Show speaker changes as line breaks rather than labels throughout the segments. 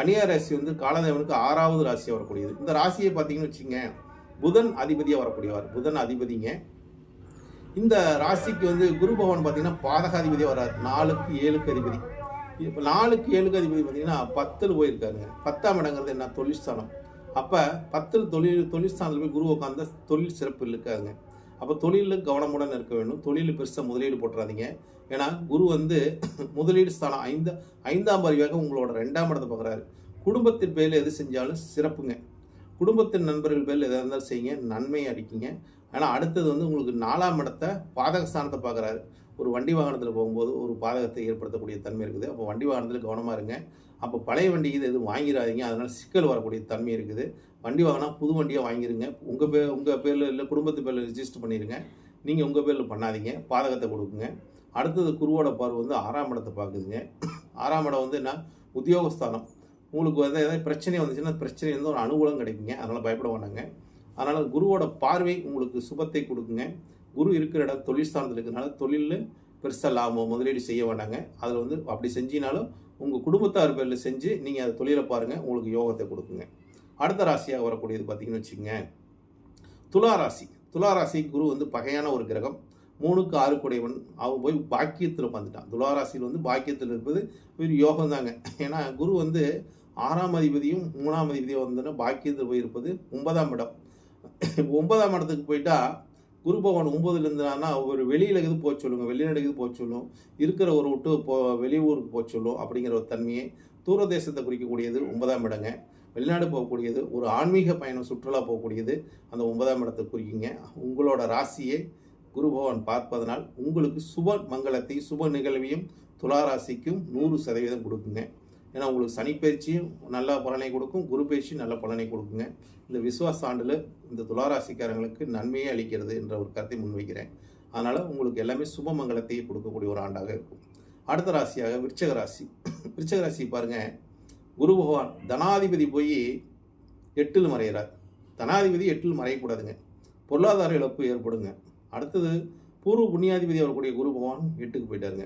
கன்னியா ராசி வந்து காலதேவனுக்கு 6வது ராசியாக வரக்கூடியது. இந்த ராசியை பார்த்தீங்கன்னு வச்சுங்க, புதன் அதிபதியாக வரக்கூடியவர். புதன் அதிபதிங்க. இந்த ராசிக்கு வந்து குரு பகவான் பார்த்தீங்கன்னா பாதகாதிபதியாக வர்றாரு. 4க்கு 7க்கு அதிபதி. இப்போ 4க்கு 7க்கு அதிபதி பார்த்தீங்கன்னா 10ல் போயிருக்காருங்க. 10ஆம் இடங்கிறது என்ன? தொழில் ஸ்தானம். அப்போ 10ல் தொழில் ஸ்தானத்தில் போய் குரு உட்காந்து தொழில் சிறப்பு இருக்காதுங்க. அப்போ தொழிலில் கவனமுடன் இருக்க வேண்டும். தொழில் பெருசாக முதலீடு போட்டுறாதீங்க. ஏன்னா குரு வந்து முதலீடு ஸ்தானம் 5ஆம் பார்வையாக உங்களோட 2ஆம் இடத்தை பார்க்குறாரு. குடும்பத்தின் பேரில் எது செஞ்சாலும் சிறப்புங்க. குடும்பத்தின் நண்பர்கள் பேரில் எதாக இருந்தாலும் செய்யுங்க, நன்மையை அடிக்குங்க. ஆனால் அடுத்தது வந்து உங்களுக்கு 4ஆம் இடத்தை பாதக ஸ்தானத்தை பார்க்குறாரு. ஒரு வண்டி வாகனத்தில் போகும்போது ஒரு பாதகத்தை ஏற்படுத்தக்கூடிய தன்மை இருக்குது. அப்போ வண்டி வாகனத்தில் கவனமாக இருங்க. அப்போ பழைய வண்டி இது எதுவும் வாங்கிடாதீங்க. அதனால் சிக்கல் வரக்கூடிய தன்மை இருக்குது. வண்டி வாங்கினா புது வண்டியாக வாங்கிடுங்க. உங்கள் பேரில் இல்லை குடும்பத்து பேரில் ரிஜிஸ்டர் பண்ணிடுங்க. நீங்கள் உங்கள் பேரில் பண்ணாதீங்க, பாதகத்தை கொடுக்குங்க. அடுத்தது குருவோட பார்வை வந்து 6ஆம் இடத்தை பார்க்குதுங்க. 6ஆம் இடம் வந்து என்ன? உத்தியோகஸ்தானம். உங்களுக்கு வந்து ஏதாவது பிரச்சனை வந்துச்சுன்னா பிரச்சனை வந்து ஒரு அனுகூலம் கிடைக்குங்க. அதனால் பயப்பட வேண்டாங்க. அதனால் குருவோட பார்வை உங்களுக்கு சுபத்தை கொடுக்குங்க. குரு இருக்கிற இடம் தொழில் ஸ்தானத்தில் இருக்கிறதுனால தொழிலில் பெருசாக லாபம் முதலீடு செய்ய வேண்டாங்க. அதில் வந்து அப்படி செஞ்சினாலும் உங்கள் குடும்பத்தார் பேரில் செஞ்சு நீங்கள் அதை தொழிலை பாருங்கள், உங்களுக்கு யோகத்தை கொடுக்குங்க. அடுத்த ராசியாக வரக்கூடியது பார்த்தீங்கன்னு வச்சுக்கோங்க, துலா ராசி. துலா ராசி குரு வந்து பகையான ஒரு கிரகம். 3க்கு 6 கூடையவன். அவன் போய் பாக்கியத்தில் உட்காந்துட்டான். துலா ராசியில் வந்து பாக்கியத்தில் இருப்பது ஒரு யோகம் தாங்க. ஏன்னா குரு வந்து 6ஆம் அதிபதியும் 3ஆம் அதிபதியும் வந்து பாக்கியத்தில் போய் இருப்பது 9ஆம் இடம். 9ஆம் இடத்துக்கு போயிட்டா குரு பகவான் 9ல் இருந்தானா ஒரு வெளியில் இருக்குது போக சொல்லுங்க, வெளிநாடுக்கு போக சொல்லும், இருக்கிற ஒரு விட்டு வெளியூருக்கு போக சொல்லும். அப்படிங்கிற ஒரு தன்மையை தூரதேசத்தை குறிக்கக்கூடியது 9ஆம் இடங்க. வெளிநாடு போகக்கூடியது, ஒரு ஆன்மீக பயணம் சுற்றுலா போகக்கூடியது அந்த 9ஆம் இடத்தை குறிக்குங்க. உங்களோட ராசியை குரு பகவான் பார்ப்பதனால் உங்களுக்கு சுப மங்களத்தையும் சுப நிகழ்வையும் துலா ராசிக்கும் 100% கொடுக்குங்க. ஏன்னா உங்களுக்கு சனி பயிற்சியும் நல்ல பலனை கொடுக்கும், குரு பயிற்சியும் நல்ல பலனை கொடுக்குங்க. இந்த விசுவாச ஆண்டில் இந்த துளாராசிக்காரங்களுக்கு நன்மையே அளிக்கிறது என்ற ஒரு கருத்தை முன்வைக்கிறேன். அதனால் உங்களுக்கு எல்லாமே சுப மங்களத்தை கொடுக்கக்கூடிய ஒரு ஆண்டாக இருக்கும். அடுத்த ராசியாக விருச்சக ராசி. விருச்சக ராசி பாருங்கள், குரு பகவான் தனாதிபதி போய் 8ல் மறைகிறார். தனாதிபதி 8ல் மறையக்கூடாதுங்க, பொருளாதார இழப்பு ஏற்படுங்க. அடுத்தது பூர்வ புண்ணியாதிபதி வரக்கூடிய குரு பகவான் 8க்கு போயிட்டாருங்க.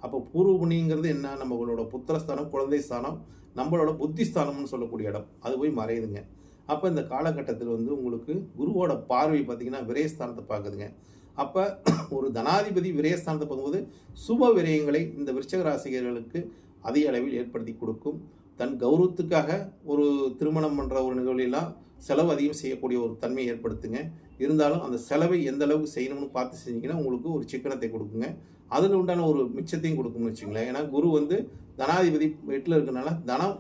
அப்போ பூர்வ புண்ணியங்கிறது என்ன? நம்மளோட புத்திரஸ்தானம், குழந்தை ஸ்தானம், நம்மளோட புத்தி ஸ்தானம்னு சொல்லக்கூடிய இடம். அது போய் மறையுதுங்க. அப்போ இந்த காலகட்டத்தில் வந்து உங்களுக்கு குருவோட பார்வை பார்த்திங்கன்னா விரயஸ்தானத்தை பார்க்குதுங்க. அப்போ ஒரு தனாதிபதி விரயஸ்தானத்தை பார்க்கும்போது சுப விரயங்களை இந்த விருச்சக ராசிகர்களுக்கு அதிக அளவில் ஏற்படுத்தி கொடுக்கும். தன் கௌரவத்துக்காக ஒரு திருமணம் பண்ணுற ஒரு நிகழ்வுலாம் செலவு அதிகம் செய்யக்கூடிய ஒரு தன்மையை ஏற்படுத்துங்க. இருந்தாலும் அந்த செலவை எந்த அளவுக்கு செய்யணும்னு பார்த்து செஞ்சீங்கன்னா உங்களுக்கு ஒரு சிக்கனத்தை கொடுக்குங்க. அதில் உண்டான ஒரு மிச்சத்தையும் கொடுக்கும்னு வச்சுங்களேன். ஏன்னா குரு வந்து தனாதிபதி 8ல் இருக்கிறனால தனம்